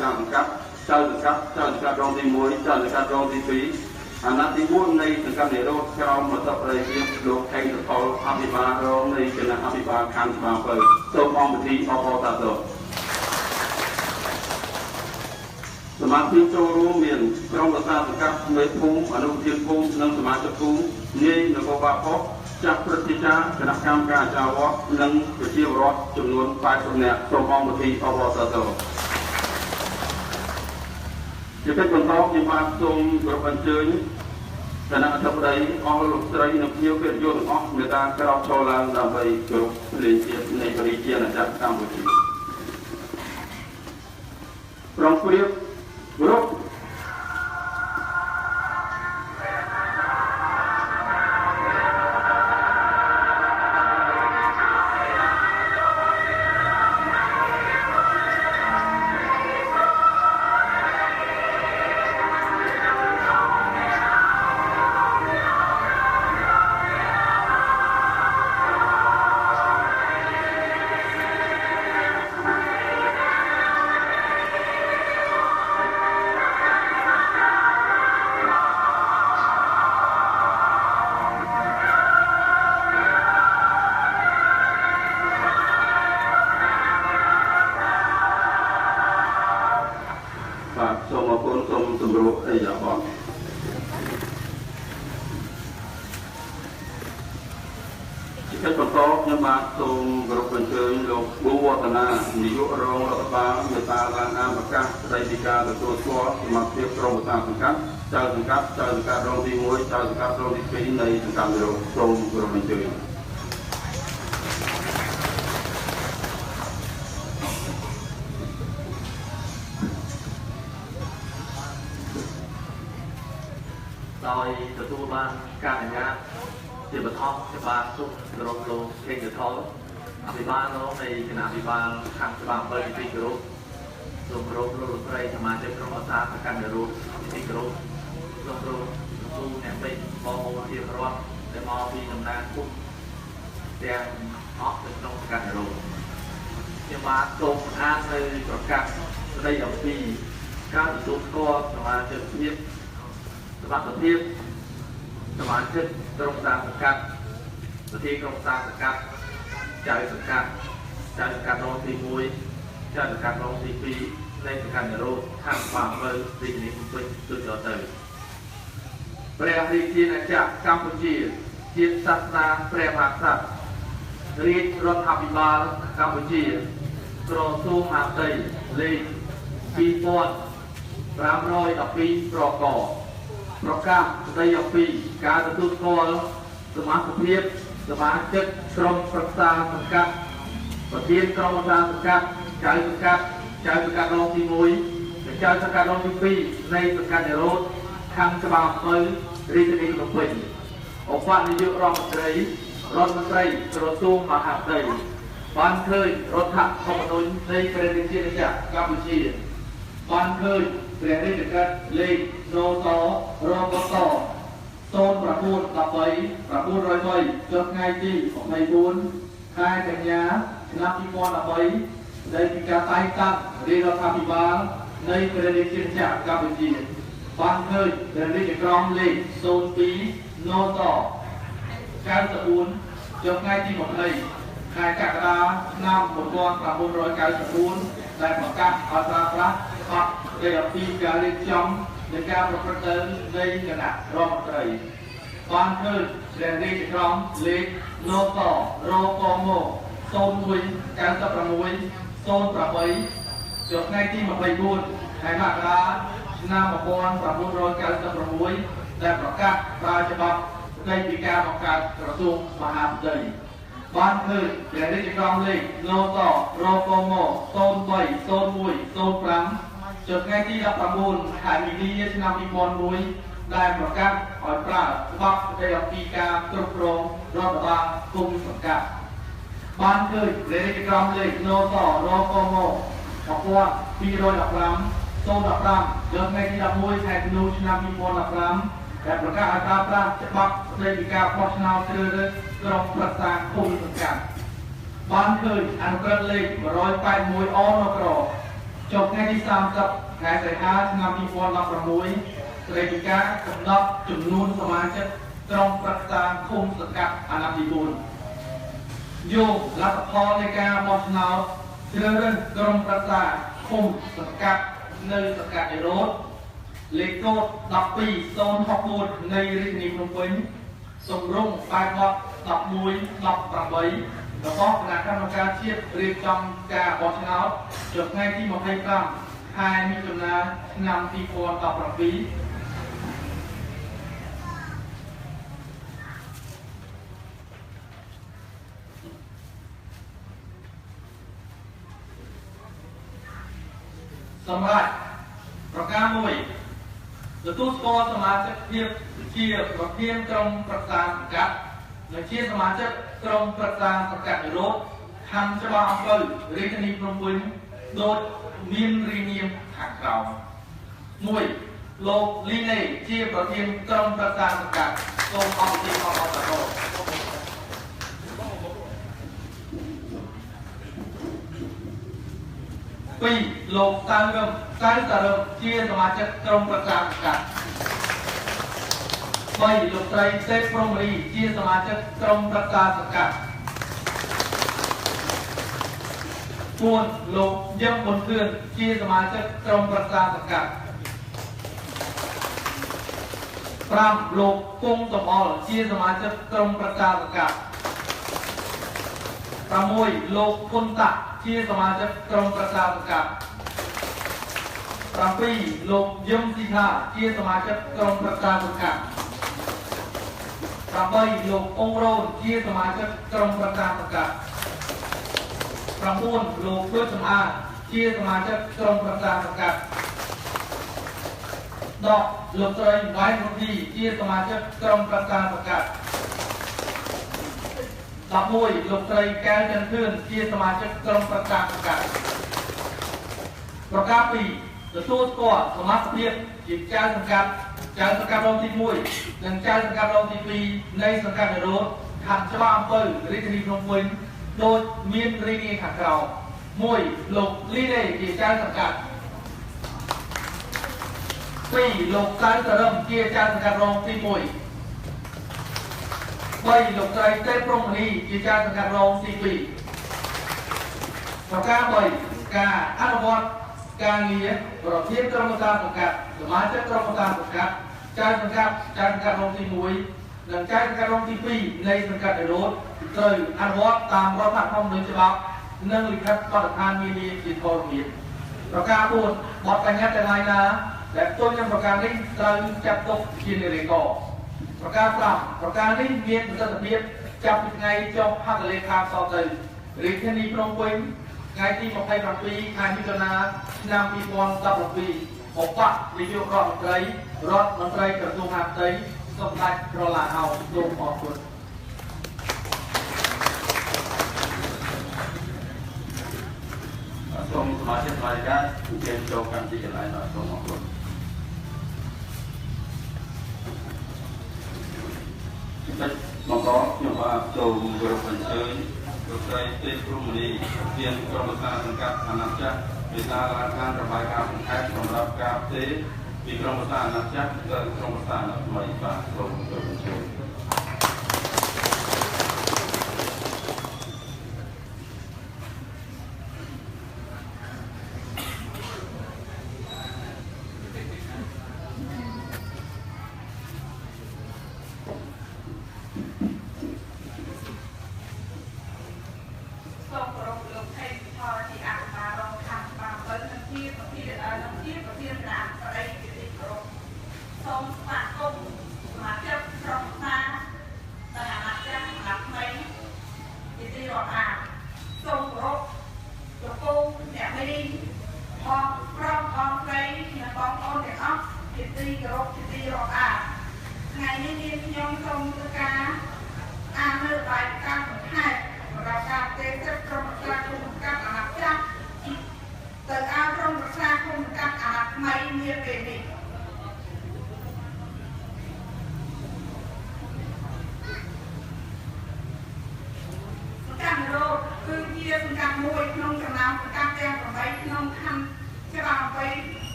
การสังกัดเจ้าสังกัดรองที่มวยเจ้าสังกัดรองที่ปีอันนั้นที่มุ่งในสังกัดในโลกเราหมดสับเลยเรียบโลกแห่งตะกอภิบาลรองในคณะอภิบาลคันมาเปิดส่งออกไปที่อพตตสมาชิกโจรู้เมียนกรมประชาสังกัดเมฆภูมิอนุทินภูมินังสมาชิกภูมินี่นกบาพจากปฏิจจคณะกรรมการจาวนังประชีวรถจำนวน8คนเนี่ยส่งออกไปที่อพตตจะเป็นคนท้องยังมาทรงกระบันเชิญคณะทัพใดออกลุกไตรนักเที่ยวเป็นโยนออกเมื่อการกระรับโชว์ลางดำไปกรุบเรียนเชียในบริเชียนจากกัมพูชีรองผู้เรียบกรุบส่งมาพ้นส่งสมรู้ไอ้ยาบอลที่เป็นคนโตยังมาส่งกระเป็นเชิญลงบูวัฒนานิยรองรัฐบาลเมตาลานาประกาศได้ดีการตัวตัวสมัครเทียบกรมประชาสังกัดเจ้าสังกัดรองที่มวยเจ้าสังกัดรองที่ปีในสังกัดเดียวตรงกระเป็นเชิญโดยตัวบ้านการงานที่ประทับที่บ้านสุขรบโลเก่งจะท้ออภิบาลน้องในคณะอภิบาลขังสบายเปิดที่กรุ๊ปรวมรบรถไรสมาชิกกรมศาสตร์การเดินรู้ที่กรุ๊ปรวมสู้แหนมเป็นมอโมที่รอดในมอพีตำนานปุ๊บแดงออกเป็นตรงการเดินรู้ที่มาตรงอ่านในประกาศในอย่างปีการสุขก็สมาชิกเพียบสมาชิกสมาชิกกรมศาสตร์การประเทศกรมศาสตร์การเจ้าสังกัดรองที่มวยเจ้าสังกัดรองที่ปีในสังกัดโรคทางความเบอร์สิ่งนี้เป็นสุดยอดเลยแปลรีจีนจากกัมพูชีจิตศาสนาแปลภาษารีดรัฐบิบาลกัมพูชีกรมสูงหาไทยเลขปีปอน300 ปีประกอบประกาศในปีการទទួលស្គាល់សមាជិកភាពសមាជិកក្រុមប្រឹក្សាសង្កាត់ប្រធានក្រុមប្រឹក្សាសង្កាត់ចៅសង្កាត់រងទី1និងចៅសង្កាត់រងទី2នៃសង្កាត់និរោធខាងច្បាប់អំពើរាជធានីភ្នំពេញឧបនាយករដ្ឋមន្ត្រីក្រសួងមហាផ្ទៃបានឃើញរដ្ឋធម្មនុញ្ញនៃព្រះរាជាណាចក្រកម្ពុជាបានឃើញព្រះរាជកฤษលេខនតរកត0913 ចុះថ្ងៃទី24ខែកញ្ញាឆ្នាំ2013ដែលពីការតែងតាំងរាជរដ្ឋាភិបាលនៃព្រះរាជាណាចក្រកម្ពុជាបានឃើញព្រះរាជក្រមលេខ02នត94ចុះថ្ងៃទី20ខែកក្កដាឆ្នាំ1994ដែលប្រកាសអត្រាប្រាក់អត់នៃអំពីការរៀបចំនៃការប្រព្រឹត្តទៅនៃគណៈរដ្ឋមន្ត្រីបានឃើញព្រះរាជក្រមលេខនតរកម019608ចុះថ្ងៃទី24ខែមករាឆ្នាំ1996ដែលប្រកាសប្រើច្បាប់ស្តីពីការបង្កើតក្រសួងមហាផ្ទៃបានឃើញព្រះរាជក្រមលេខនតរកម030105ចុះថ្ងៃទី19ខែមីនាឆ្នាំ2001ដែលប្រកាសឲ្យប្រើច្បាប់ស្តីអំពីការគ្រប់គ្រងរដ្ឋបាលគុំសង្កាត់បានឃើញព្រះរាជក្រមលេខនតរកម1215 ចុះថ្ងៃទី11ខែធ្នូឆ្នាំ2015ដែលប្រកាសឲ្យប្រើប្រាស់ច្បាប់ស្តីពីការបោះឆ្នោតជ្រើសរើសក្រុមប្រឹក្សាគុំសង្កាត់បានឃើញអនុក្រឹត្យលេខ181 អនក្រ จบថ្ងៃទី30ខែសីហាឆ្នាំ2016ស្តីពីការកំណត់ចំនួនសមាជិកក្រុមប្រឹក្សាឃុំសង្កាត់អាណត្តិទី4យកលទ្ធផលនៃការបោះឆ្នោតជ្រើសរើសក្រុមប្រឹក្សាឃុំសង្កាត់នៅសង្កាត់រោតលេខកូដ12064នៃរាជធានីភ្នំពេញសម្រុងបែបបទ1118របស់គណៈកម្មការជាតិរៀបចំការបោះឆ្នោតចុះថ្ងៃទី25ខែមិថុនាឆ្នាំ2017សម្រាប់ប្រការ1ទទួលស្គាល់សមាជិកភាពជាប្រធានក្រុមប្រឹក្សាសង្កាត់និងជាសមាជិកក្រុមប្រឹក្សាសង្កាត់រោតខណ្ឌច្បារអំពៅរាជធានីភ្នំពេញដូចមានរាយនាមខាងក្រោម1លោកលីណេជាប្រធានក្រុមប្រឹក្សាសង្កាត់សូមអរគុណអរគុណ2លោកតាំងរឹមជាសមាជិកក្រុមប្រឹក្សាសង្កាត់3លោកស្រីសេព្រំរីជាសមាជិកក្រុមប្រឹក្សាសង្កាត់4លោកយឹមប៊ុនខឿនជាសមាជិកក្រុមប្រឹក្សាសង្កាត់5លោកគង់តំអល់ជាសមាជិកក្រុមប្រឹក្សាសង្កាត់6លោកហ៊ុនតាក់ជាសមាជិកក្រុមប្រឹក្សាសង្កាត់7លោកយឹមស៊ីថាជាសមាជិកក្រុមប្រឹក្សាសង្កាត់8លោកអ៊ុងរ៉ូនជាសមាជិកក្រុមប្រឹក្សាសង្កាត់9លោកពើសំអាតជាសមាជិកក្រុមប្រឹក្សាសង្កាត់10លោកស្រីវ៉ៃរុទ្ធីជាសមាជិកក្រុមប្រឹក្សាសង្កាត់11លោកស្រីកែវចន្ទខឿនជាសមាជិកក្រុមប្រឹក្សាសង្កាត់ប្រការ2ទទួលស្គាល់សមត្ថភាពជាចៅសង្កាត់រងទី1និងចៅសង្កាត់រងទី2នៃសង្កាត់រោតខណ្ឌច្បារអំពៅរាជធានីភ្នំពេញដូចមានរាយនាមខាងក្រោម1លោកលីណេជាចៅសង្កាត់2លោកកៅតរឹមជាចៅសង្កាត់រងទី1 3លោកស្រីទេពព្រំមនីជាចៅសង្កាត់រងទី2ប្រការ3ការអនុវត្តការងារប្រធានក្រុមប្រឹក្សាសង្កាត់សមាជិកក្រុមប្រឹក្សាសង្កាត់ចៅសង្កាត់រងទី1និងចៅសង្កាត់រងទី2នៃសង្កាត់រោតត្រូវអនុវត្តតាមរដ្ឋធម្មនុញ្ញច្បាប់និងលិខិតបទដ្ឋាននានាជាធរមានប្រការ4បទបញ្ញត្តិទាំងឡាយណាដែលផ្ទុយនឹងប្រការនេះត្រូវចាត់ទុកជានិរេកប្រការ5ប្រការនេះមានប្រសិទ្ធភាពចាប់ពីថ្ងៃចុះហត្ថលេខាផ្សព្វទៅរាជធានីភ្នំពេញថ្ងៃទី27ខែមិថុនាឆ្នាំ2017ឧបនាយករដ្ឋមន្ត្រីក្រសួងមហាផ្ទៃសម្ដេចប្រឡាហោសូមអរគុណសូមសមាជិករាយការណ៍ជើញចូលកម្មវិធីកន្លែងដល់សូមអរគុណបន្តខ្ញុំបាទចូលគោរពអញ្ជើញលោកស្រីទេពព្រំមនីប្រធានក្រុមប្រឹក្សាសង្កាត់អាណត្តិចាស់មេតាឡើងខាងរបាយការណ៍បន្ថែមសម្រាប់ការផ្ទេរពីក្រុមប្រឹក្សាអាណត្តិចាស់ទៅក្រុមប្រឹក្សាអាណត្តិថ្មីបាទសូមគោរពអញ្ជើញស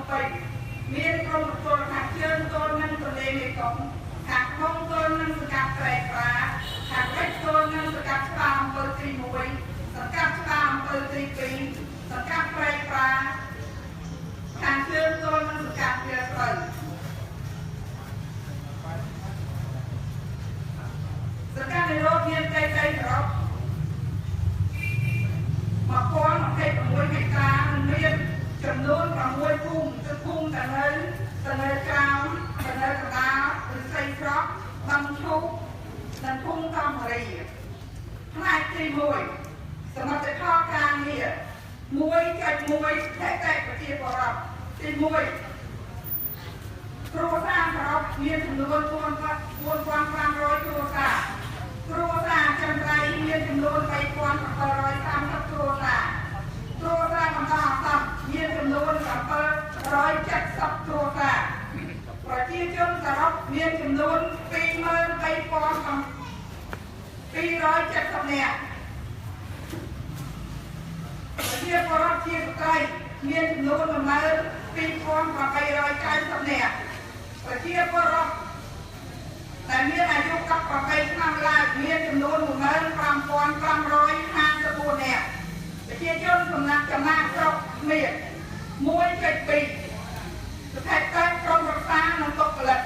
បីមានក្រុមពលខាងជើងទល់នឹងទន្លេមេគង្គខាងក្នុងទល់នឹងសង្កាត់ត្រែកប្រាខាងលិចទល់នឹងសង្កាត់ច្បារអំពើទី1សង្កាត់ច្បារអំពើទី2សង្កាត់ត្រែកប្រាខាងជើងទល់នឹងសង្កាត់វាស្រូវសង្កាត់នៃរោគមានដីសរុប1026ហិកតាមានចំនួន6ភូមិគឺភូមិតានៅក្រោមតានៅកណ្ដាលឬស្រីស្រកបឹងឈូកនិងភូមិកំរីផ្នែកទី1សមិទ្ធផលការងារ1.1 តែប្រជាពលរដ្ឋទី1គ្រួសារសរុបមានចំនួន4500គ្រួសារគ្រួសារចន្ទ្រៃមានចំនួន3730គ្រួសារគ្រួសារបន្តអាសន្នមានចំនួន770គ្រួសារប្រជាជនសរុបមានចំនួន23270នាក់ប្រជាពលរដ្ឋជាស្ត្រីមានចំនួន12890នាក់ប្រជាពលរដ្ឋដែលមានអាយុ18ឆ្នាំឡើងមានចំនួន15554នាក់ប្រជាជនចំណាក់ស្រុកមាន1.2ស្ថិតតែក្រុមប្រឹក្សានិងបុគ្គលិក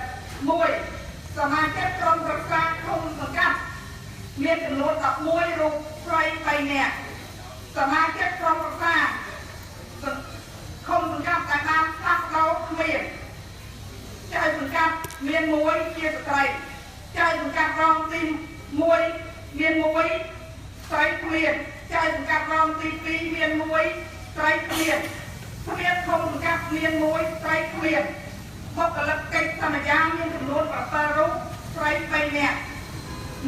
1សមាជិកក្រុមប្រឹក្សាឃុំសង្កាត់មានចំនួន11រូបស្រី3នាក់សមាជិកក្រុមប្រឹក្សាឃុំសង្កាត់ដែលបានផ្លាស់ប្ដូរគ្នាចៅសង្កាត់មាន1ជាស្ត្រីចៅសង្កាត់រងទី1មាន1ស្រីគ្មានចៅសង្កាត់រងទី2មាន1ស្រីគ្មានគ្មានឃុំសង្កាត់មាន1ស្រីគ្មានបុគ្គលិកកិច្ចសន្យាមានចំនួន7រូបស្រី3នាក់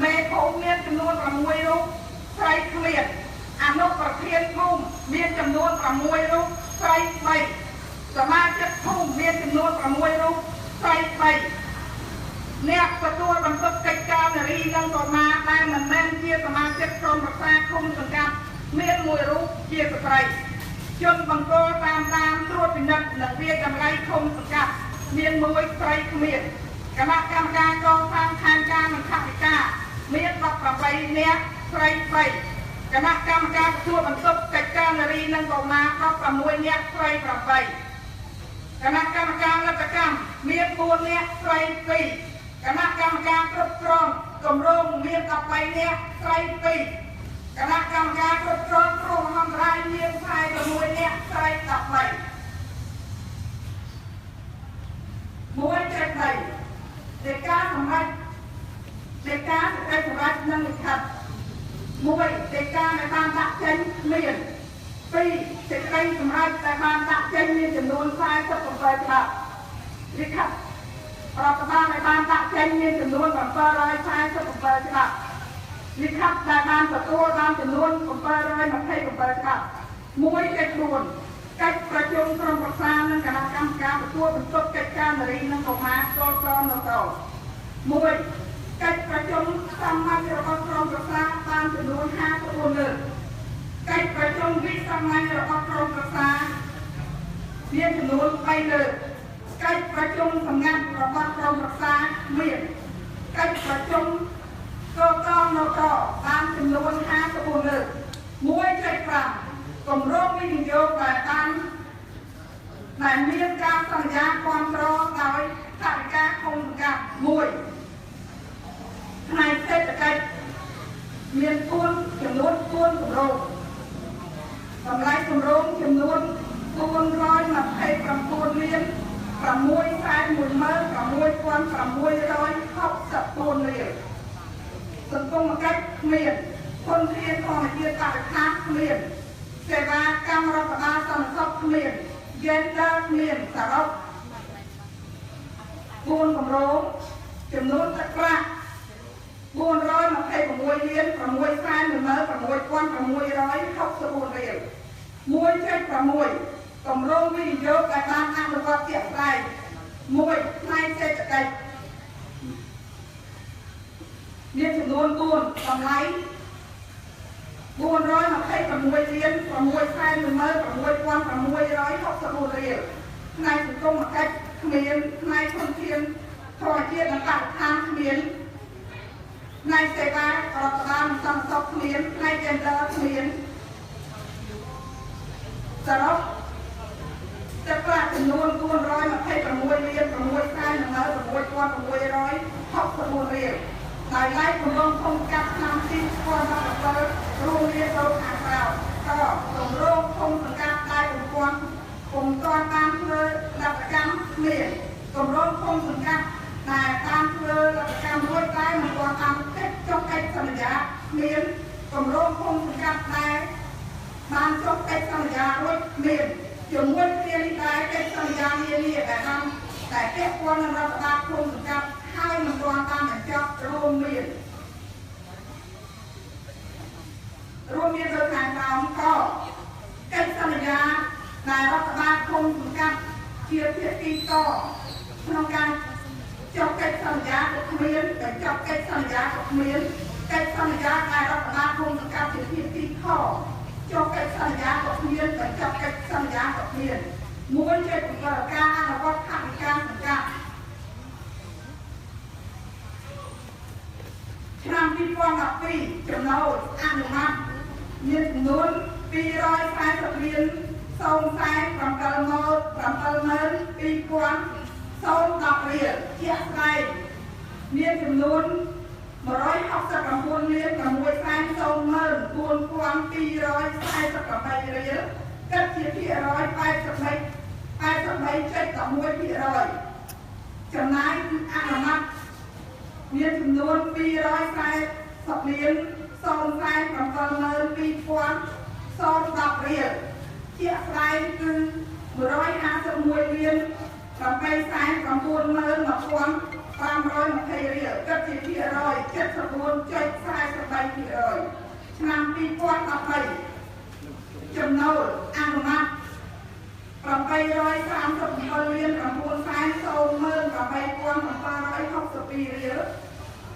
មេភូមិមានចំនួន6រូបស្រីគ្មានអនុប្រធានភូមិមានចំនួន6រូបស្រី3សមាជិកភូមិមានចំនួន6រូបស្រី3អ្នកទទួលបន្ទុកកិច្ចការនារីនិងកុមារដែលមិនមែនជាសមាជិកក្រុមប្រឹក្សាឃុំសង្កាត់មាន1រូបជាស្ត្រីជនបង្គោលតាមត្រួតពិនិត្យនិងវាតម្លៃឃុំសង្កាត់មាន1ស្រីគ្មានគណៈកម្មការកសាងខណ្ឌការនិងថវិកាមាន18នាក់ស្រី3គណៈកម្មការទទួលបន្ទុកកិច្ចការនារីនិងកុមារ16នាក់ស្រី8គណៈកម្មការលទ្ធកម្មមាន4នាក់ស្រី2គណៈកម្មការគ្រប់គ្រងគម្រោងមាន13នាក់ស្រី2គណៈកម្មការគ្រប់គ្រងគ្រោះមហន្តរាយមាន46នាក់ស្រី13មួយចេតដីនៃការសម្រេចនៃការសេចក្តីសម្រេចនិងលិខិត1នៃការដែលបានដាក់ចេញមាន2សេចក្តីសម្រេចដែលបានដាក់ចេញមានចំនួន47ច្បាប់លិខិតរដ្ឋបាលដែលបានដាក់ចេញមានចំនួន747ច្បាប់លិខិតដែលបានទទួលបានចំនួន727ច្បាប់1.4កិច្ចប្រជុំក្រុមប្រឹក្សានិងគណៈកម្មការទទួលបន្ទុកកិច្ចការនារីនិងកុមារស្គាល់ក្រមនៅត1កិច្ចប្រជុំសមាជិករបស់ក្រុមប្រឹក្សាបានចំនួន54លើកកិច្ចប្រជុំវិសាមញ្ញរបស់ក្រុមប្រឹក្សាមានចំនួន3លើកកិច្ចប្រជុំសម្ងាត់របស់ក្រុមប្រឹក្សាមានកិច្ចប្រជុំកកនៅតបានចំនួន54លើក1.5គម្រោងវិនិយោគដែលមានការសន្យាគ្រប់គ្រងដោយថវិកាឃុំសង្កាត់1ផ្នែកសេដ្ឋកិច្ចមានចំនួន4គម្រោងតម្លៃគម្រោងចំនួន429លាន616,664លានសង្គមគិច្ចគ្មានធនធានធម្មជាតិបរិស្ថានគ្មានសេវាកម្មរដ្ឋបាលសន្តិសុខគ្មានយេនឌ័រគ្មានសរុប4គម្រោងចំនួនទឹកប្រាក់426លាន616,664រៀល 1.6 គម្រោងវិនិយោគដែលបានអនុវត្តជាក់ស្ដែង1ផ្នែកសេដ្ឋកិច្ចមានចំនួន4តម្លៃ426លាន616,664រៀល ផ្នែកសង្គមកិច្ចគ្មានផ្នែកធនធានធម្មជាតិនិងបរិស្ថានគ្មានផ្នែកសេវារដ្ឋបាលនិងសន្តិសុខគ្មានផ្នែក gender គ្មានសរុបទឹកប្រាក់ចំនួន426លាន6ខែនឹងនៅ6664រៀលដោយឡែកគម្រោងធំកាត់ឆ្នាំទី2017រួមមានដូចខាងក្រោមក៏គម្រោងធំសង្កាត់ដែលពុំទាន់បានធ្វើលក្ខកម្មគ្មានគម្រោងធំសង្កាត់ដែលបានធ្វើលក្ខកម្មរួចតែមិនទាន់បានកិច្ចចុះកិច្ចសន្យាមានគម្រោងធំសង្កាត់ដែលបានចុះកិច្ចសន្យារួចមានជាមួយគ្នានេះដែរកិច្ចសន្យានានាដែលបានតែពាក់ព័ន្ធនឹងរដ្ឋបាលឃុំសង្កាត់ហើយមិនទាន់បានបញ្ចប់រួមមានដូចខាងក្រោមក៏កិច្ចសន្យាដែលរដ្ឋបាលឃុំសង្កាត់ជាភាគីកក្នុងការចុះកិច្ចសន្យាក៏គ្មានបញ្ចប់កិច្ចសន្យាក៏គ្មានកិច្ចសន្យាដែលរដ្ឋបាលឃុំសង្កាត់ជាភាគីខចុះកិច្ចសន្យាក៏គ្មានបញ្ចប់កិច្ចសន្យាក៏គ្មានមួយជាបង្កើតការអនុវត្តថវិកាសង្កាត់ឆ្នាំ2012ចំណូលអនុម័តមានចំនួន240លាន047,2010រៀលជាក់ស្ដែងមានចំនួន169លាន640,4248រៀលគិតជាភាគរយ83.11%ចំណាយអនុម័តមានចំនួន240លាន047,2010រៀលជាក់ស្ដែងគឺ151លាន899,1520រៀលគិតជាភាគរយ 74.43% ឆ្នាំ2013ចំណូលអនុម័ត837លាន940,8762រៀល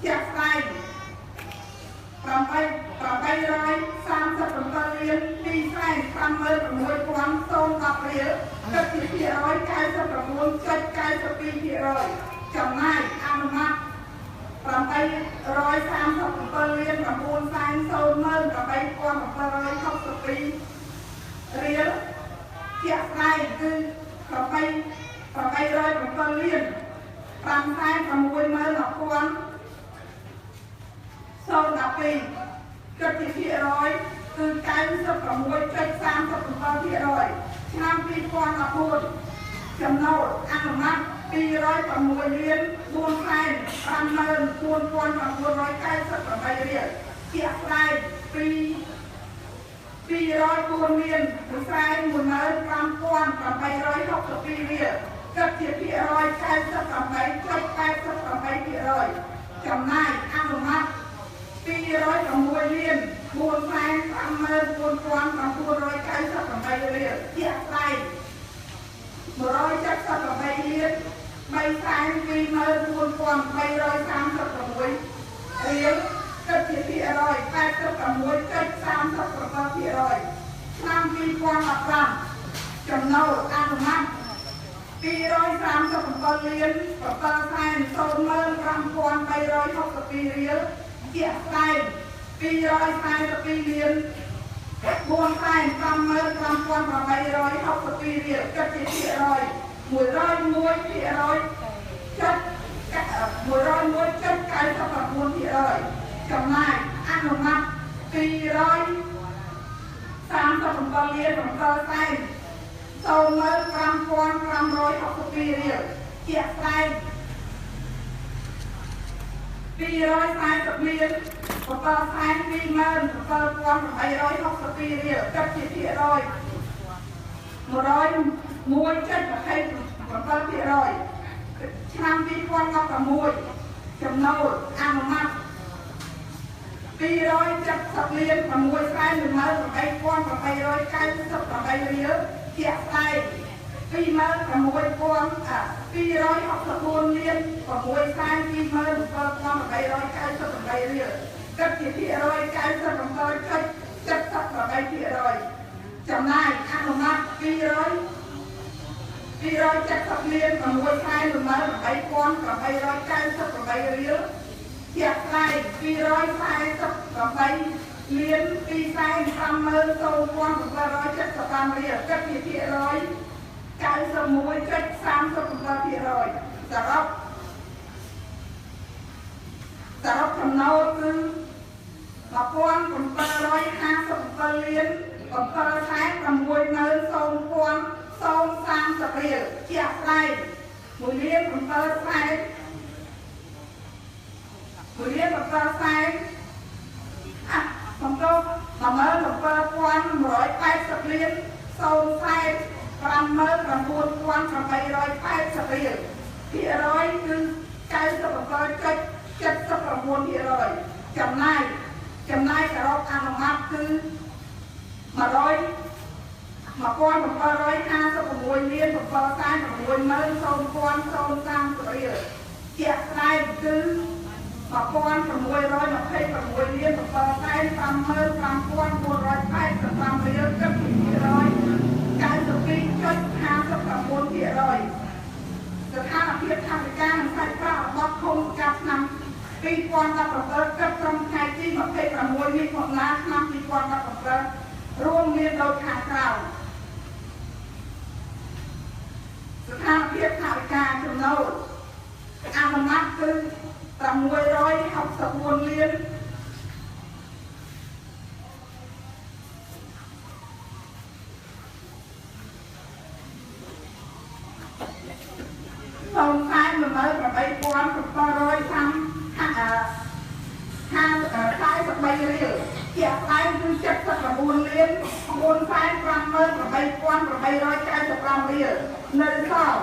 ជាក់ស្ដែង837លាន256,010រៀលគិតជាភាគរយ 99.92% ចំណាយអនុម័ត837លាន940,8762រៀលជាក់ស្ដែងគឺ807លាន560,010គិតជាភាគរយគឺ 96.37% ឆ្នាំ2014ចំណូលអនុម័ត206លាន4,54,998រៀលជាក់ស្ដែង204លាន4,15,862រៀលគិតជាភាគរយ 98.88% ចំណាយអនុម័ត206លាន4,54,998រៀលជាក់ស្ដែង178លាន3,24,336រៀលគិតជាភាគរយ 86.37% ឆ្នាំ2015ចំណូលអនុម័ត237លាន7,005,362រៀលជាក់ស្ដែង242លាន4,55,862រៀលគិតជាភាគរយ 101.99% ចំណាយអនុម័ត237លាន7,005,562រៀលជាក់ស្ដែង240លាន7,027,862រៀលគិតជាភាគរយ 101.27% ឆ្នាំ2016ចំណូលអនុម័ត270លាន6,018,898រៀលជាក់ស្ដែង264លាន6,227,898រៀលគិតជាភាគរយ 97.78% ចំណាយអនុម័ត240 270លាន6ខែ18000 898រៀលជាក់ស្ដែង248លាន250,000 រៀលគិតជាភាគរយ 91.37% សរុបចំណូលគឺ1757លាន760,030,030រៀលជាក់ស្ដែង1លាន740,000បន្ទប់17780លាន049,880រៀលភាគរយគឺ 97.79% ចំណាយសរុបអនុម័តគឺ1756លាន760,000 រៀលជាក់ស្ដែងគឺ1626លាន750,485រៀលគិតពីភាគរយ 92.59% ស្ថានភាពថវិកានិងសាច់ប្រាក់របស់ឃុំកាប់ឆ្នាំ2017គិតត្រឹមថ្ងៃទី26មិថុនាឆ្នាំ2017រួមមានដូចខាងក្រោមស្ថានភាពថវិកាចំណូលអនុម័តគឺ664លាន43រៀលជាក់ស្ដែងគឺ79លាន458,895រៀលនៅសល់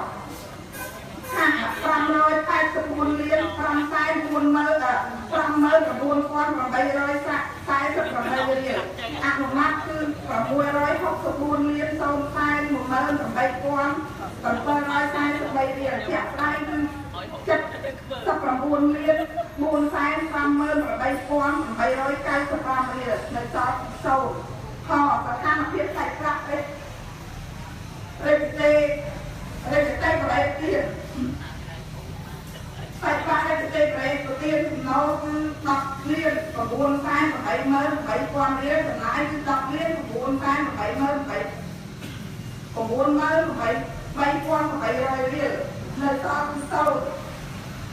584លាន549,848រៀលអនុម័តគឺ664លាន048,743រៀលជាក់ស្ដែងគឺ79លាន458,895រៀលនៅសល់សូន្យខស្ថានភាពសាច់ប្រាក់រេតេប្រេទៀតសាច់ប្រាក់រេតេប្រេទៀតចំណូលគឺ10លាន988,800រៀលចំណាយគឺ10លាន988,800រៀលនៅសល់សូន្យ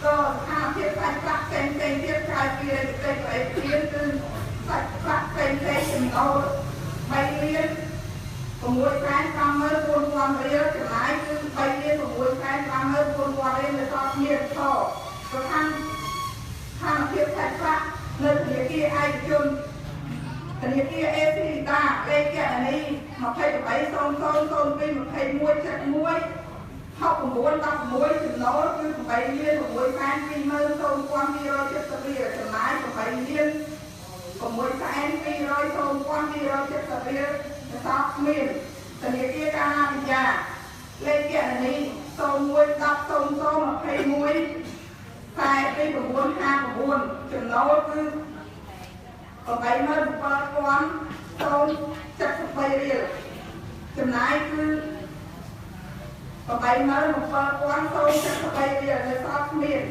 ក៏ស្ថានភាពសាច់ប្រាក់ផ្សេងៗទៀតក្រៅពីរេតេប្រេទៀតគឺសាច់ប្រាក់ផ្សេងៗចំណូល3លាន650,400រៀលចំណាយគឺ3លាន650,400រៀលនៅសល់មានខស្ថានភាពសាច់ប្រាក់នៅធនាគារឯកជនធនាគារអេស៊ីដាលេខគណនី23000221716916ចំណូលគឺ8លាន620,270រៀលចំណាយ8លាន620,270រៀលសោកមានធនាគារកាណាបិញ្ញាលេខគណនី011002142959ចំណូលគឺ87,073រៀលចំណាយគឺ87,073រៀលនៅសល់មាន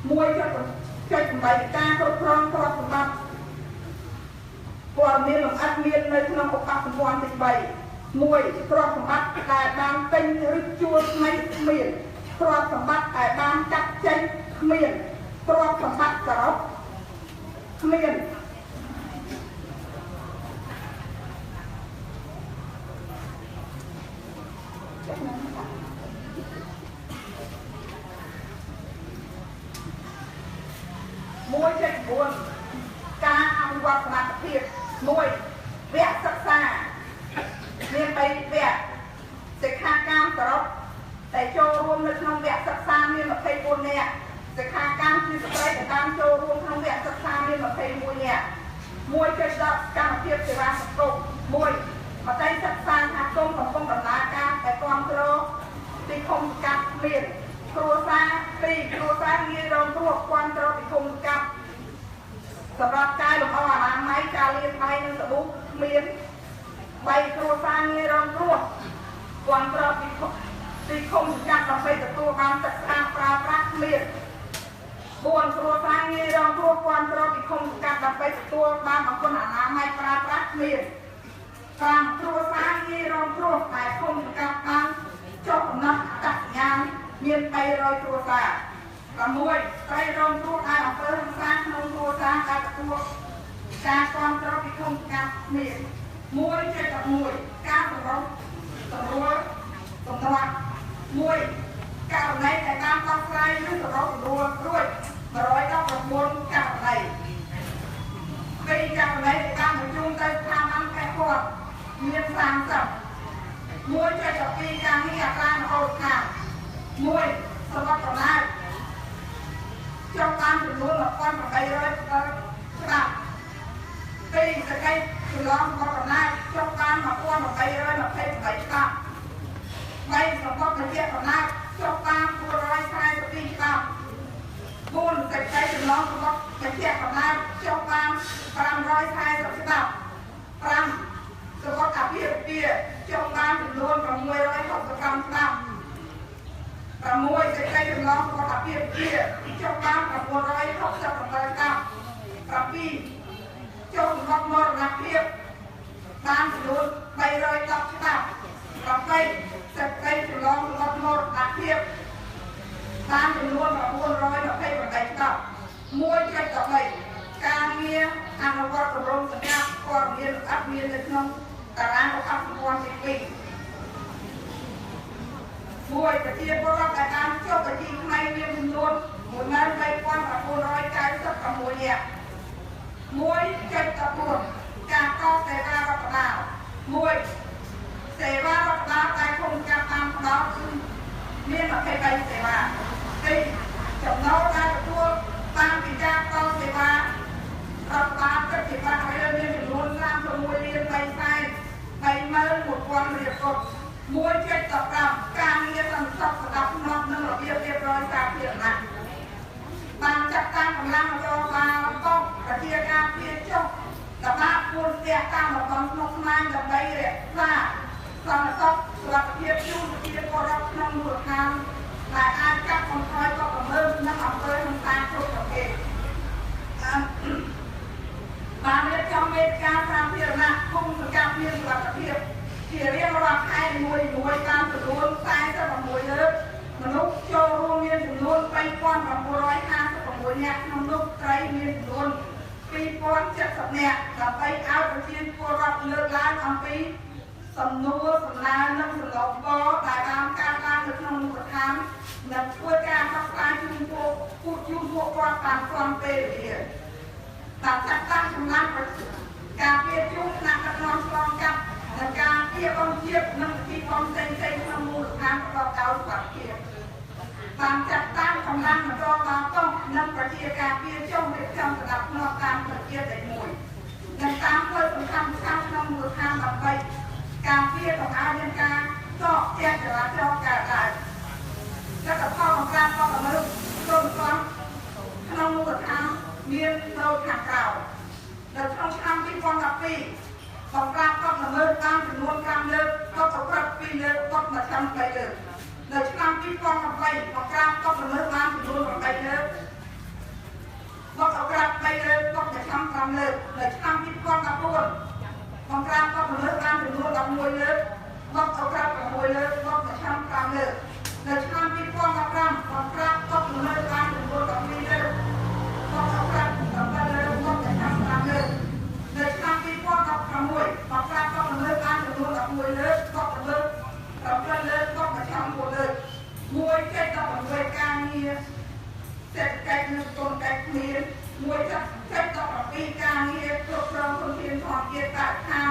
1.8ការគ្រប់គ្រងទ្រព្យសម្បត្តិព័ត៌មានលម្អិតមាននៅក្នុងឧបសម្ព័ន្ធទី3 1ទ្រព្យសម្បត្តិដែលបានទិញឬជួលថ្មីគ្មានទ្រព្យសម្បត្តិដែលបានកាត់ចេញគ្មានទ្រព្យសម្បត្តិសរុបគ្មាន1.9ការអភិវឌ្ឍសមត្ថភាព1វគ្គសិក្សាមាន3វគ្គសិក្ខាកាមសរុបតែចូលរួមនៅក្នុងវគ្គសិក្សាមាន24នាក់សិក្ខាកាមគឺស្ត្រីដែលបានចូលរួមក្នុងវគ្គសិក្សាមាន21នាក់1.10កម្មភាពសេវាសង្គម1មតិសិក្សាសហគមន៍កំពុងដំណើរការតែគ្រប់គ្រងទីឃុំកាត់មានគ្រួសារ2គ្រួសារងាយរងគ្រោះគ្រប់គ្រងទីឃុំកាត់សម្រាប់ការលម្អអនាម័យការលាងដៃនិងសាប៊ូមាន3គ្រួសារងាយរងគ្រោះគ្រប់គ្រងទី ទីឃុំសង្កាត់ដើម្បីទទួលបានទឹកស្អាតប្រើប្រាស់មាន4គ្រួសារងាយរងគ្រោះគាំទ្រទីឃុំសង្កាត់ដើម្បីទទួលបានបង្គន់អនាម័យប្រើប្រាស់មាន5គ្រួសារងាយរងគ្រោះតែឃុំសង្កាត់បានចុះកំណត់អត្តសញ្ញាណមាន300គ្រួសារ6ស្រីរងគ្រោះដែលអំពើហិង្សាក្នុងគ្រួសារដែលទទួលការគាំទ្រពីឃុំសង្កាត់មាន1.11ការសម្រុំសម្រួលសម្រាប់1ករណីដែលបានដោះស្រាយឬសម្រុំសម្រួលរួច119ករណី2ករណីដែលបានបញ្ជូនទៅស្ថាប័នពាក់ព័ន្ធមាន30 1.12ការងារអត្រារហូតខាង1សម្រាប់កំណើតចុះតាមចំនួន1800ច្បាប់2សេចក្តីចម្លងរបស់កំណើតចុះតាម1828ច្បាប់3សម្បត្តិវិទ្យាកំណើតចុះតាម442ច្បាប់4សេចក្តីចម្លងរបស់វិទ្យាកំណើតចុះតាម540ច្បាប់5សម្បត្តិអភិរពាចុះតាមចំនួន665ច្បាប់6សេចក្តីចម្លងរបស់អភិរពាចុះតាម967ច្បាប់7ចុះសម្បត្តិមរណភាពតាមចំនួន310ច្បាប់8សេចក្តីចម្លងរបស់មរណភាពតាមចំនួន928ច្បាប់1.13ការងារអនុវត្តគម្រោងសញ្ញាព័ត៌មានអត់មាននៅក្នុងតារាងរបស់អភិវឌ្ឍទី2មួយប្រជាពលរដ្ឋដែលបានចុះបញ្ជីថ្មីមានចំនួន13996នាក់1.14ការកសេវារដ្ឋបាល1សេវារដ្ឋបាលតែឃុំសង្កាត់តាមផ្ដោតគឺមាន23សេវា2ចំណូលដែលទទួលតាមពីការកសេវារដ្ឋបាលទឹកជាប្រាក់រៀលមានចំនួន36លាន3សែន31000រៀលគត់1.15ការងារសន្តិសុខស្ដាប់ស្នប់និងរបៀបរៀបរយសាធារណៈបានចាត់តាំងកម្លាំងនយោបាយប៉ុកប្រជាការពារចុះដើម្បីពួនផ្ទះតាមតំបន់ស្មុគស្មាញដើម្បីរក្សាសន្តិសុខសុខភាពជូនប្រជាពលរដ្ឋក្នុងមូលដ្ឋានដែលអាចកាត់បន្ថយបទល្មើសនិងអំពើហិង្សាគ្រប់ប្រភេទបានរៀបចំវេទិកាសាធារណៈឃុំសង្កាត់មានសុខភាពជារៀងរាល់ខែមួយតាមចំនួន46លើកមនុស្សចូលរួមមានចំនួន3956នាក់ក្នុងនោះត្រីមានចំនួន2070នាក់ដើម្បីឲ្យប្រជាពលរដ្ឋលើកឡើងអំពីសំណួរសំណើនិងសន្លប់បដែលបានកើតឡើងនៅក្នុងមូលដ្ឋាននិងធ្វើការដោះស្រាយជូនពួកគាត់តាមស្របពេលវេលាតាមចាត់តាំងកម្លាំងការពារជូនថ្នាក់ដឹកនាំឆ្លងកាត់និងការពារបងជាតិនិងពិធីបុណ្យផ្សេងៗក្នុងមូលដ្ឋានប្រកបដោយសុវត្ថិភាពបានចាត់តាំងកម្លាំងនគរបាលប៉ុស្តិ៍និងប្រជាការពារចុះរៀបចំស្ដាប់ធ្នាប់តាមប្រជាតែមួយនិងតាមផ្លូវសំខាន់ៗក្នុងមូលដ្ឋានដើម្បីការពារកុំឲ្យមានការតក់ទះចរាចរណ៍កើតឡើងលទ្ធផលของការបកល្មើសក្រុមស្គាល់ក្នុងមូលដ្ឋានមានដូចខាងក្រោមនៅក្នុងឆ្នាំ2012បង្ក្រាបបទល្មើសតាមចំនួន5លើកបទប្រព្រឹត្ត2លើកបទមួយឆ្នាំ2លើកនៅឆ្នាំ2013បង្ក្រាបបទល្មើសតាមចំនួន8លើកបទប្រព្រឹត្ត3លើកបទមួយឆ្នាំ5លើកនៅឆ្នាំ2014បង្ក្រាបបទល្មើសតាមចំនួន11លើកបទប្រព្រឹត្ត6លើកបទមួយឆ្នាំ5លើកនៅឆ្នាំ2015បង្ក្រាបបទល្មើសតាមចំនួន12លើកបទប្រព្រឹត្ត7លើកបទមួយឆ្នាំ5លើកនៅឆ្នាំ2016បង្ក្រាបបទល្មើសតាមចំនួន11លើកបទល្មើស7លើកបទមួយឆ្នាំ4លើក1.16ការងារសេដ្ឋកិច្ចនិងកលកិច្ចមាន1.17ការងារគ្រប់គ្រងធនធានធម្មជាតិបរិស្ថាន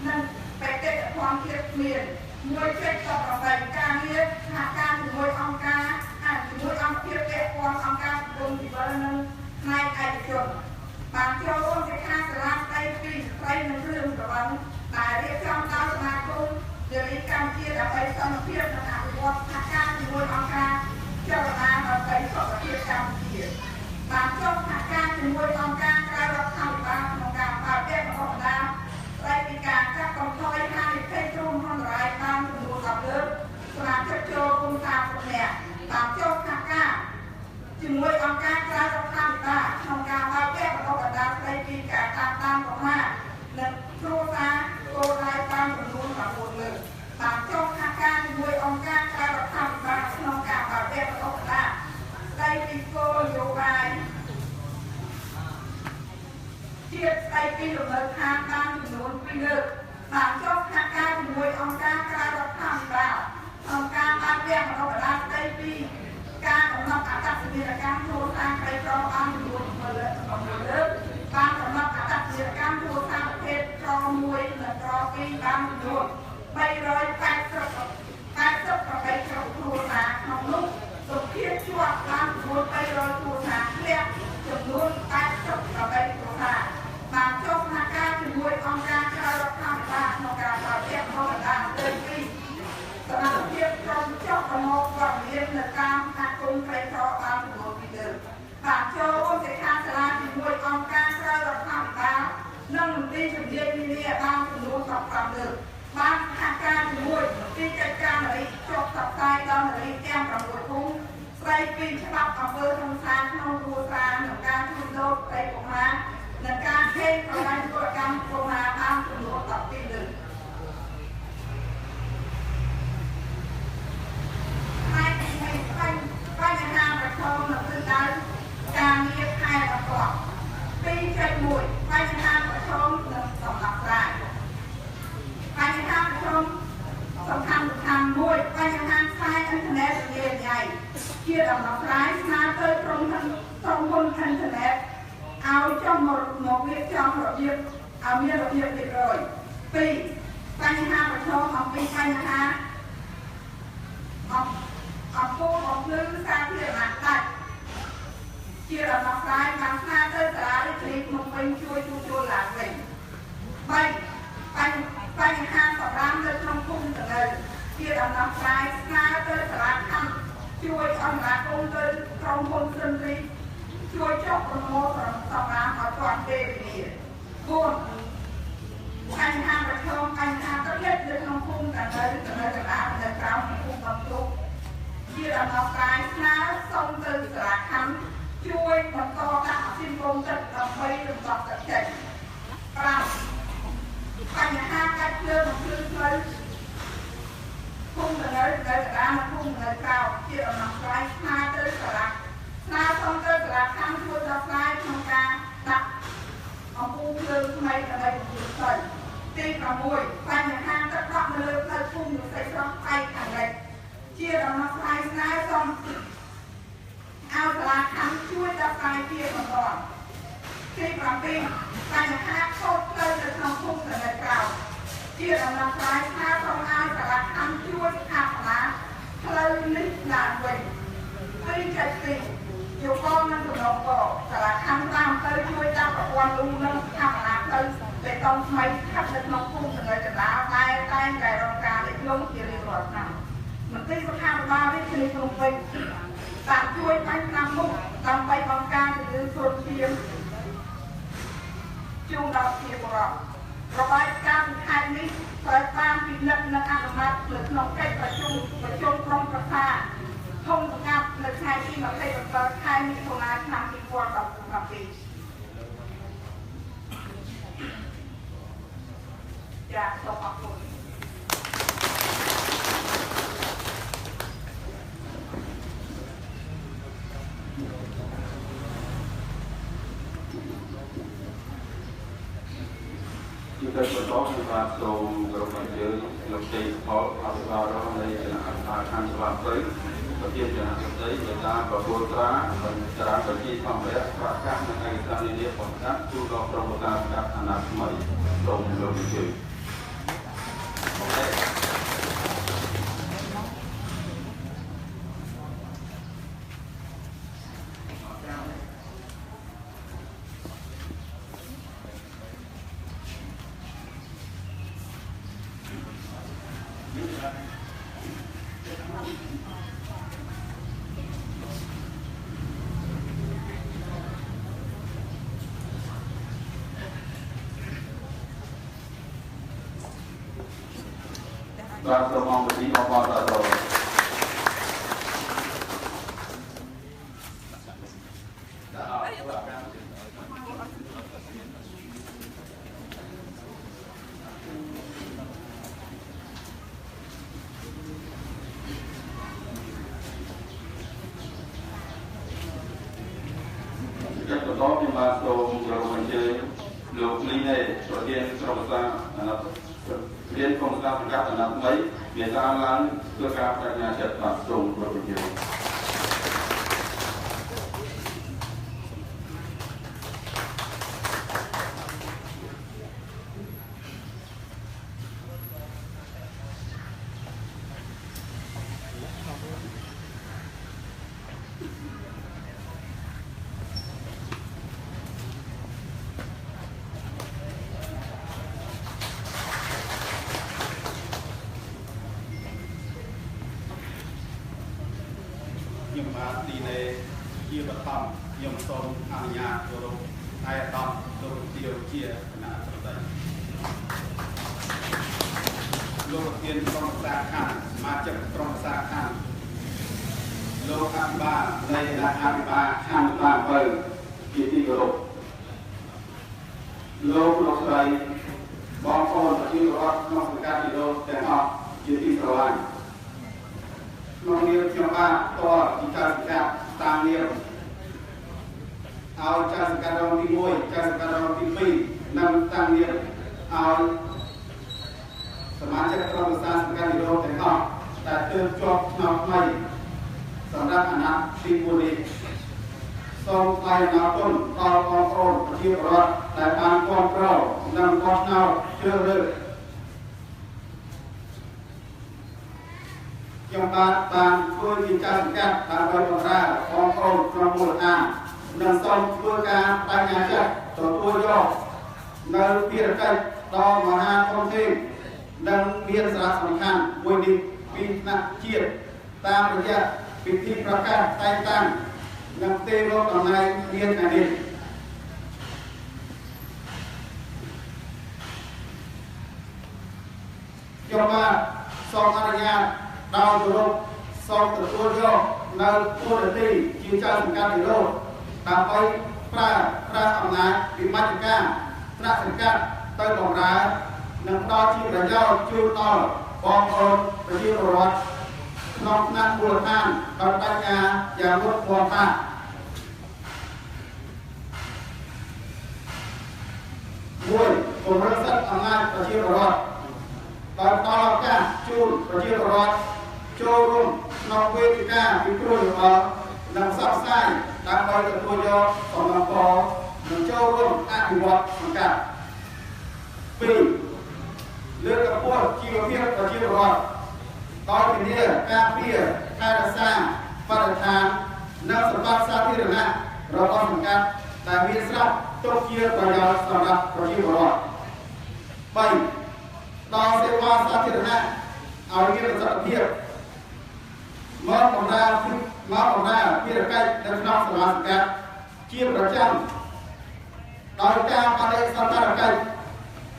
និងបេតិកភណ្ឌជាតិមាន1.18ការងារសហការជាមួយអង្គការជាមួយអង្គភាពពាក់ព័ន្ធអង្គការសង្គមស៊ីវិលនិងផ្នែកឯកជនបានចូលរួមសិក្ខាសាលាស្ដីពីស្ត្រីនិងគ្រឿងស្រវឹងដែលរៀបចំដោយសមាគមនារីកម្ពុជាដើម្បីសន្តិភាពនិងអភិវឌ្ឍសហការជាមួយអង្គការចលនាដើម្បីសុខភាពកម្ពុជាបានចុះសហការជាមួយអង្គការក្រៅរដ្ឋាភិបាលក្នុងការបើកវគ្គបណ្ដុះបណ្ដាលស្ដីពីការកាត់បន្ថយហានិភ័យគ្រោះមហន្តរាយតាមចំនួន10លើកសមាជិកចូល ពីរំលើកខាងបានចំនួន2លើកបានចុះសហការជាមួយអង្គការក្រៅរដ្ឋាភិបាលអង្គការបានវះបណ្ដុះបណ្ដាលស្ដីពីការកំណត់អត្តសញ្ញាណកម្មគ្រួសារក្រីក្របានចំនួន6លើកបានកំណត់អត្តសញ្ញាណកម្មគ្រួសារប្រភេទក្រ1និងក្រ2បានចំនួន388ក្រុមគ្រួសារក្នុងនោះសុភាជាប់បានចំនួន300គ្រួសារធ្លាក់ចំនួន88គ្រួសារបានចុះសហការជាមួយអង្គការក្រៅរដ្ឋាភិបាលក្នុងការប្រើប្រាស់បទបណ្ដាស្ដីពីសមត្ថភាពក្រុមចុះប្រមូលព័ត៌មាននៅតាមសហគមន៍ក្រីក្របានចំនួន2លើកបានចូលរួមសិក្ខាសាលាជាមួយអង្គការក្រៅរដ្ឋាភិបាលនិងមន្ទីរជំនាញនានាបានចំនួន15លើកបានសហការជាមួយមន្ទីរកិច្ចការនារីចុះផ្សព្វផ្សាយដល់នារីទាំង6ភូមិស្ដីពីច្បាប់អំពើហិង្សាក្នុងគ្រួសារនិងការជួញដូរប្តីកុមារនិងការខេងប្រវ័ញ្ចពលកម្មកុមារបានចំនួន12លើកហើយបញ្ហាប្រឈមនៅទិសដៅការងារខែបន្ទាប់2.1បញ្ហាប្រឈមនិងដំណោះស្រាយបញ្ហាប្រឈមសំខាន់មួយបញ្ហាខ្សែអ៊ីនធឺណិតរញ៉ៃជាដំណោះស្រាយស្នើទៅក្រុមហ៊ុនអ៊ីនធឺណិតឲ្យចុះមករៀបចំរបៀបឲ្យមានរបៀបរៀបរយ2បញ្ហាប្រឈមអំពីបញ្ហាអំពើបំភ្លឺសាធារណៈដាច់ជាដំណោះស្រាយបានស្នើទៅសាលារាជធានីភ្នំពេញជួយជួសជុលឡើងវិញ3បញ្ហាសម្រាប់នៅក្នុងភូមិទាំងនៅជាដំណោះស្រាយស្នើទៅសាលាខណ្ឌជួយអន្តរាគមន៍ទៅក្រុមហ៊ុនសិនរីជួយចុះប្រមូលសម្រាប់ឲ្យទាន់ពេលវេលា4បញ្ហាប្រឈមបញ្ហាទឹកលិចនៅក្នុងភូមិទាំងនៅកណ្ដាលនៅក្រៅភូមិកំទុកជាដំណោះស្រាយស្នើសុំទៅសាលាខណ្ឌជួយបន្តដាក់ស៊ីមពុំទឹកដើម្បីរំដោះទឹកចេញ5បញ្ហាកាត់ភ្លើងបំភ្លឺផ្លូវភូមិទាំងនៅកណ្ដាលភូមិនៅក្រៅជាដំណោះស្រាយស្នើទៅសាលាស្នើសុំទៅសាលាខណ្ឌជួយដោះស្រាយក្នុងការដាក់អំពូលភ្លើងថ្មីដើម្បីបំភ្លឺផ្លូវទី6បញ្ហាទឹកដក់នៅលើផ្លូវភូមិនិស្សិតស្រុកឯកខាងលិចជាដំណោះស្រាយស្នើសុំឲ្យសាលាខណ្ឌជួយដោះស្រាយជាបន្តទី7បញ្ហាខូចផ្លូវនៅក្នុងភូមិនៅក្រៅជាដំណោះស្រាយស្នើសុំឲ្យសាលាខណ្ឌជួយស្ថាបនាផ្លូវនេះឡើងវិញ2.2យោបល់និងសំណុំពរសាលាខណ្ឌតាមទៅជួយដាក់ប្រព័ន្ធលូនិងស្ថាបនាផ្លូវបេតុងថ្មីស្ថិតនៅក្នុងភូមិនៅកណ្ដាលតែងរងការលិចលង់ជារៀងរាល់ឆ្នាំមន្ត្រីសុខាភិបាលរាជធានីភ្នំពេញបានជួយបាញ់ឆ្នាំមុខដើម្បីបង្ការជំងឺគ្រុនឈាមជូនដល់ប្រជាពលរដ្ឋរបាយការណ៍ខែនេះត្រូវបានពិនិត្យនិងអនុម័តនៅក្នុងកិច្ចប្រជុំក្រុមប្រឹក្សាធំសម្រាប់នៅថ្ងៃទី27ខែមិថុនាឆ្នាំ2017ចា៎សូមអរគុណជាកិច្ចបន្តគឺបានសូមគោរពអញ្ជើញលោកជ័យផលអភិបាលរដ្ឋនៃគណៈកម្មការខណ្ឌស្វាព្រៃប្រជាជនស្ដីមេតាប្រពន្ធត្រាបញ្ច្រានប្រជាធម្មរៈប្រកាសនិងឯកសារនានាបង្កាត់ជួយដល់ក្រុមការកាត់អាណត្តិថ្មីសូមលោកអញ្ជើញបាទសូមអរគុណបងប្អូនបាទ Yang pertama, Mas Tom Jawabannya លោកនេះឯប្រធានក្រុមសាអាណត្តិរៀនក្រុមសាសង្កាត់អាណត្តិថ្មីមានតាមឡើងធ្វើការបញ្ញាចិត្តបាទសូមគោរពជំរាប ខ្ញុំបាទទីនេះជាបឋមខ្ញុំសូមអនុញ្ញាតគោរពឯកឧត្តមលោកទាវជាគណៈប្រតិលោកប្រធានក្រុមសាខាសមាជិកក្រុមសាខាសលោកអភិបាលនៃគណៈអភិបាលខាងតាមបើជាទីគោរពលោកស្រីបងប្អូនប្រជាពលរដ្ឋក្នុងសង្កាត់ទីនោះទាំងអស់ជាទីស្រឡាញ់ ក្នុងនាមខ្ញុំបាទតទីចៅសង្កាត់តាមនាមឲ្យចៅសង្កាត់រងទី1ចៅសង្កាត់រងទី2និងតាមនាមឲ្យសមាជិកក្រុមប្រឹក្សាសង្កាត់ទីនោះទាំងអស់ដែលទើបជាប់ឆ្នាំថ្មីសម្រាប់អាណត្តិទី4នេះសូមថ្លែងអំណរគុណដល់បងប្អូនប្រជាពលរដ្ឋដែលបានគាំទ្រនិងបោះឆ្នោតជ្រើសរើស ខ្ញុំបានធ្វើជាចៅសង្កាត់ដើម្បីបម្រើបងប្អូនក្នុងមូលដ្ឋាននិងសូមធ្វើការបញ្ញាចិត្តទទួលយកនៅភារកិច្ចដ៏មហាធំធេងនិងមានសារៈសំខាន់មួយនេះពីថ្នាក់ជាតិតាមរយៈពិធីប្រកាសតែងតាំងនិងទេវលោកតំណែងមានថ្ងៃនេះខ្ញុំបាទសូមអនុញ្ញាត ដោយគោរពសូមទទួលយកនៅទូរទស្សន៍ជាចៅសង្កាត់ទីនោះដើម្បីប្រើប្រាស់អំណាចវិមជ្ឈការថ្នាក់សង្កាត់ទៅបម្រើនិងផ្ដល់ជាប្រយោជន៍ជូនដល់បងប្អូនប្រជាពលរដ្ឋក្នុងថ្នាក់មូលដ្ឋានដោយបញ្ញាយ៉ាងមុតមាំថាមួយពង្រឹងសិទ្ធិអំណាចប្រជាពលរដ្ឋដោយផ្ដល់ឱកាសជូនប្រជាពលរដ្ឋ ចូលរួមក្នុងវេទិកាពិគ្រោះយោបល់និងផ្សព្វផ្សាយដើម្បីទទួលយកសំណពរនិងចូលរួមអភិវឌ្ឍសង្កាត់ 2 លើកកម្ពស់ជីវភាពប្រជាពលរដ្ឋដោយធានាការពារថែរក្សាបរិស្ថាននិងសម្បត្តិសាធារណៈរបស់សង្កាត់ដែលមានស្រាប់ទុកជាប្រយោជន៍សម្រាប់ប្រជាពលរដ្ឋ 3 ដល់សេវាសាធារណៈឲ្យមានប្រសិទ្ធភាព មកបម្រើភារកិច្ចនៅក្នុងសមាជិកជាប្រចាំដោយការបដិសណ្ឋារកិច្ច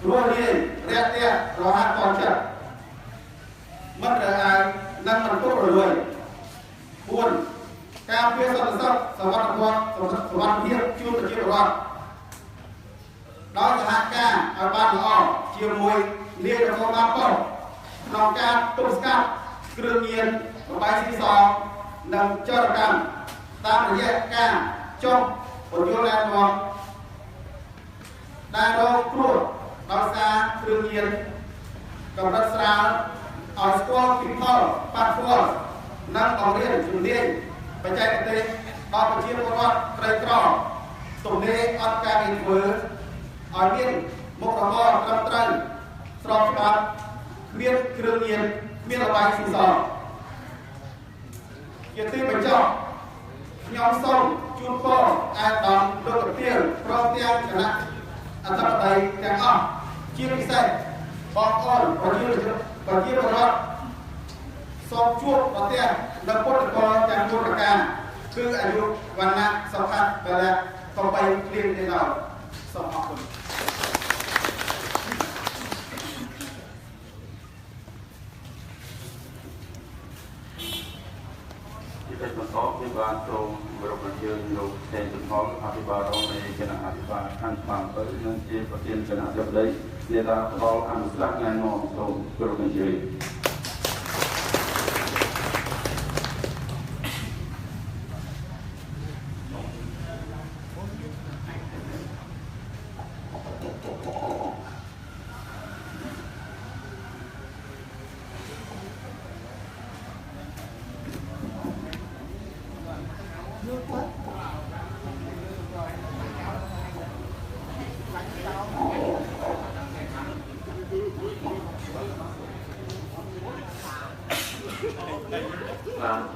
រួចរាយរាក់ទាក់រហ័សទាន់ចិត្តមិនរើអាយនិងមិនទុករលួយ 4 ការពារសន្តិសុខសុវត្ថិភាពជូនប្រជាពលរដ្ឋដោយសហការឲ្យបានល្អជាមួយនាយរដ្ឋបាលប៉ុស្តិ៍ក្នុងការទប់ស្កាត់គ្រឿងញៀន បាយស៊ីសងនិងចរកម្មតាមរយៈការចុះបញ្យល់ណែនាំដែលរងគ្រោះដោយសារគ្រឿងញៀនកម្រិតស្រាលឲ្យស្គាល់ពីផលប៉ះពាល់និងបង្រៀនជំនាញបច្ចេកទេសដល់ប្រជាពលរដ្ឋក្រីក្រទំនេរអត់ការងារធ្វើឲ្យមានមុខរបរត្រឹមត្រូវស្របច្បាប់គ្មានគ្រឿងញៀនគ្មានបាយស៊ីសង ជាទីបញ្ចប់ខ្ញុំសូមជូនពរអាយដាមលោកប្រធានព្រមទាំងគណៈអធិបតីទាំងអស់ជាពិសេសបងប្អូនប្រជាពលរដ្ឋសូមជួបប្រទះនៅពុទ្ធកោទាំងមូលការគឺអាយុវណ្ណៈសុខៈពលៈកំបីគ្លៀងទេដល់សូមអរគុណ เป็นประกอบในบ้านตรงบริเวณยืนลงเต็มจนพร้อมอภิบาลเราในคณะอภิบาลขั้นบางเปิดนั่นเองประเด็นคณะจะได้ในตาเราอันสักงานนองตรงบริเวณยืน គ Làm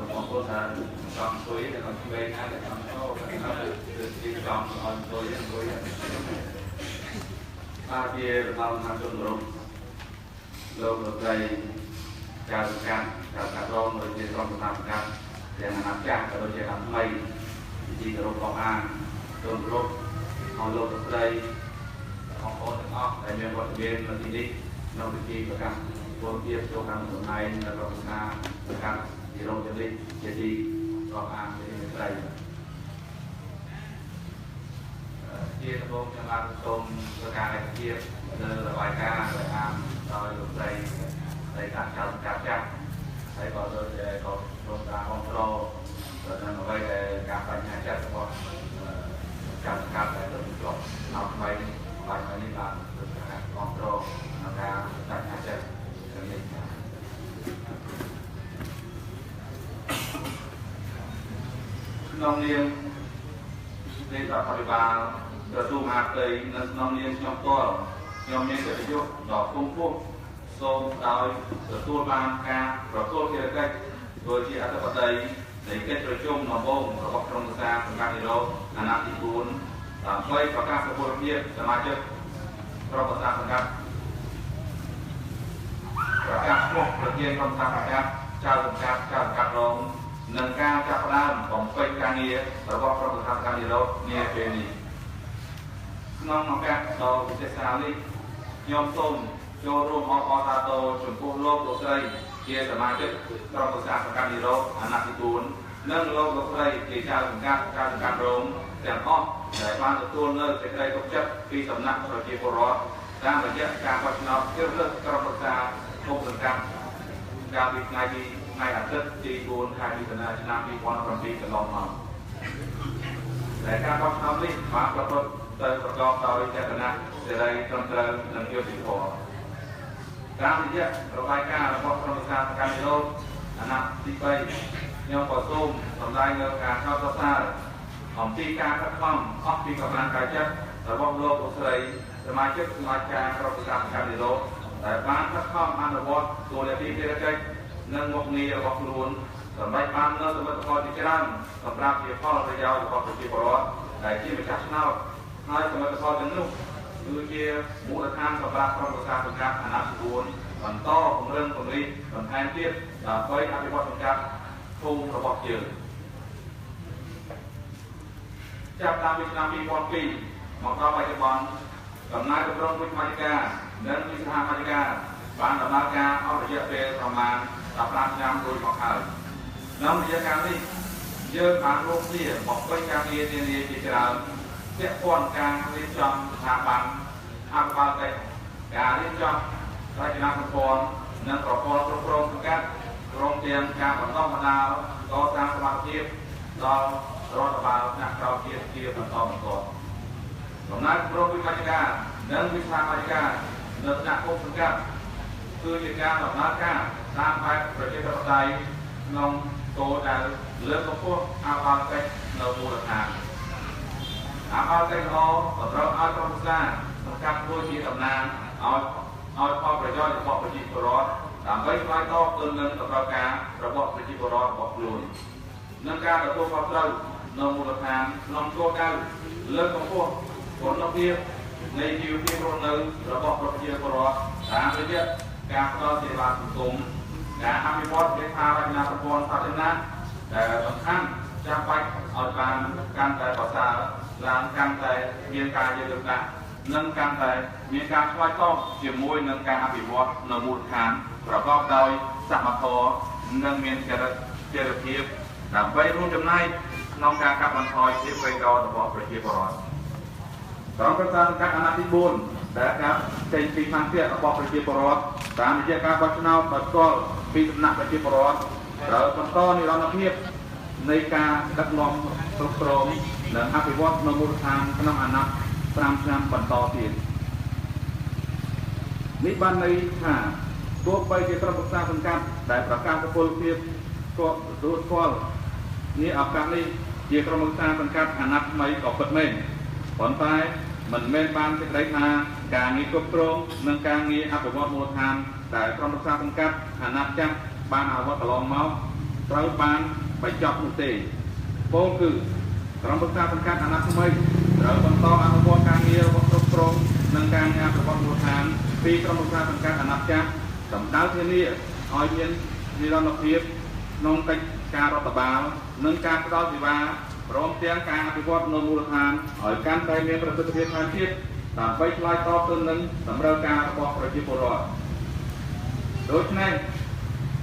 một cô thằng con tôi là con về ngay để con cô nó được đi con tôi ba kia bao năm tuần rồi lâu được đây chào cả con rồi chia con làm cả để mà làm cha rồi chia làm mày chỉ rồi công an tuần rồi họ lâu được đây họ có được óc tại vì bọn bên là đi nó được đi và cả tôi tiếp cho các tuần này là công an cả thì rồi jadi công an để đây chia tôm cho ăn tôm cho cá này chia là vài cá vài am rồi lúc đây đây cả cá chắc đây còn rồi còn tôm cá con trâu rồi nó đây là cá bánh nhà chắc còn cá này được chọn học mấy bài này làm được cả con trâu nó cá bánh nhà chắc nông nghiệp đây là phải bàกระตุ้มอาเตยน้องเลี้ยงชมตัวน้องเลี้ยงเกิดประโยชน์ดอกพุ่งพุ่งโซมดาวกระตุ้นบางการกระตุ้นที่ระดับโดยที่อัตราปัจจัยในเกณฑ์ประชุมน้องบ่งระบบโครงสร้างของการนิโรธอนาคตบุญตามไปประกาศกระบวนเพียรสมาชิกระบบสร้างของการประกาศพวกประเทศกรมสร้างของการเจ้าสังกัดรองหนึ่งการจับด้ามของเป็นการเงียระบบระบบสร้างการนิโรธเงียเป็นน้องมาแกะต่อวิจัยสารนี้ยอมส้มโจรูมอตาโตชมพูโลกโลกไตเกี่ยสมาชิกกรมสร้างของการนิโรธอนาคตบุญเนื่องโลกโลกไตเกี่ยเจ้าสังกัดเจ้าสังกัดรองแต่อ้อแต่บ้านตัวเลิกจะได้ตกจับปีสำนักประเทศปรอดด้านระยะการพัฒนาเกี่ยวกับกรมสร้างทุกสังกัดการวิจัยในอัตราตีบุญการวิจารณ์ชนะมีความประณีตลอดมาแต่การพัฒนานี้มาประกอบประกอบต่อวิจารณ์จะได้ตรงตรงนั่งเกี่ยวกับพอการที่จะระบายการระบบกรมสร้างการนิโรธอนาคตไปยังผสมทำลายเงินการเข้าสร้างของปีการคัดค้ำออกปีกำลังกายจัดระบบโลกอุตสาหสมาชิกสมาชิกกรมสร้างการนิโรธแต่บ้านคัดค้ำอันระบบตัวเดียวที่ได้ใจนั่งงกนี้ระบบล้วนสมัยบ้านนั่งสมัยก่อนที่จะนั่งสำหรับเกี่ยวข้องระยะระบบที่ปรอดแต่ที่ไม่จัดเน่าให้สมัยก่อนจะนุ่มคือเกี่ยวมูลค่าสำหรับกรมสร้างการอนาคตบุญผลต่อของเรื่องตรงนี้ผลแทนที่จะไปอภิวัตการทุ่งระบบเยอะจับตามวิชาปีวันปีมองต่อไปจะบอลกับนายกรมวิทยาการเดินวิชาวิทยาการบ้านดำเนินการเอาระยะเวลาประมาณตับรางยามโดยของเขาน้ำวิทยาการนี้เยอะผ่านโลกที่บอกไปการเรียนจิตราเจ้าคนการเรียนจำทางบังอัปปาเตการเรียนจำราชนาครนั่งประกอบโครงการโรงเรียนการบรรทมนาต่อสร้างสมาธิต่อรัฐบาลนักเราเกี่ยวบรรทมก่อนสำนักกรมวิทยาการนั่งวิชาวิทยาการเดินหน้าควบคุมการคือเหตุการณ์แบบนั้นการสร้างไปประเทศไทยนองโตได้เลือกพวกอาภาเตเราบูรณาอาภาเตเราเราเอาตรงสร้างสำคัญด้วยที่ตำนานเอาพอประโยชน์ระบบประจิตรอดตามไปไล่ต่อต้นเงินกับเราการระบบประจิตรอดบอกลุยนั่งการตัวความเรานองบูรณานองโตได้เลือกพวกผลลัพธ์ในชีวิตที่เราเนินระบบประจิตรอดตามไปเยอะการต่อเสียบาสุขุมการอภิวัตเด็กพาไปนาสปอนพัฒนาแต่บางครั้งจะไปเอาการแต่ภาษาหลังการแต่มีการเยอะกันนั่งการแต่มีการช่วยต้องเกี่ยวมวยนั่งการอภิวัตนมูลฐานประกอบโดยสัมมาทอนั่งเมียนเจริญเพียบแต่ไปรู้จำนายน้องการกับมันทอยที่ไปรอระบบประชีพรสองประการการอนาคตบุญแต่ครับเป็นปีพันเทียระบบประชีพรตามวิชาการพัฒนาปัจจุบันปีสำนักประชีพรเราต้องต่อในระดับเพียบในการดักลองตรโรงและอภิวัตนมูลฐานขนมอนักตามนำปันต่อเตียนนิบันในข่าตัวไปที่กรมสร้างสังกัดแต่ประการกระปุกเพียบก็รู้ข้อนี้อาการนี้ ជាក្រុមប្រឹក្សាសង្កាត់អាណត្តិថ្មីក៏ពិតមែនប៉ុន្តែមិនមែនបានសេចក្តីថាការងារគ្រប់គ្រងនិងការងារអភិវឌ្ឍមូលដ្ឋានតែក្រុមប្រឹក្សាសង្កាត់អាណត្តិចាស់បានអនុវត្តកន្លងមកត្រូវបានបញ្ចប់នោះទេពោលគឺក្រុមប្រឹក្សាសង្កាត់អាណត្តិថ្មីត្រូវបន្តអនុវត្តការងាររបស់គ្រប់គ្រងនិងការងារអភិវឌ្ឍមូលដ្ឋានពីក្រុមប្រឹក្សាសង្កាត់អាណត្តិចាស់សម្ដៅធានាឲ្យមាននិរន្តរភាពក្នុងកិច្ចការរដ្ឋបាលនិងការផ្តល់សេវាព្រមទាំងការអភិវឌ្ឍនៅមូលដ្ឋានឲ្យកាន់តែមានប្រសិទ្ធភាពថែមទៀតដើម្បីឆ្លើយតបទៅនឹងតម្រូវការរបស់ប្រជាពលរដ្ឋដូច្នេះ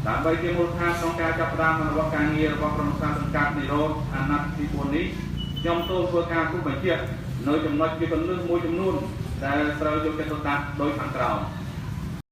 ដើម្បីជាមូលដ្ឋានក្នុងការចាប់ផ្ដើមអនុវត្តការងាររបស់ក្រុមប្រឹក្សាសង្កាត់និរោធអាណត្តិទី4នេះខ្ញុំសូមធ្វើការគូបញ្ជាក់នៅចំណុចជាគន្លឹះមួយចំនួនដែលត្រូវយកចិត្តទុកដាក់ដោយខាងក្រោម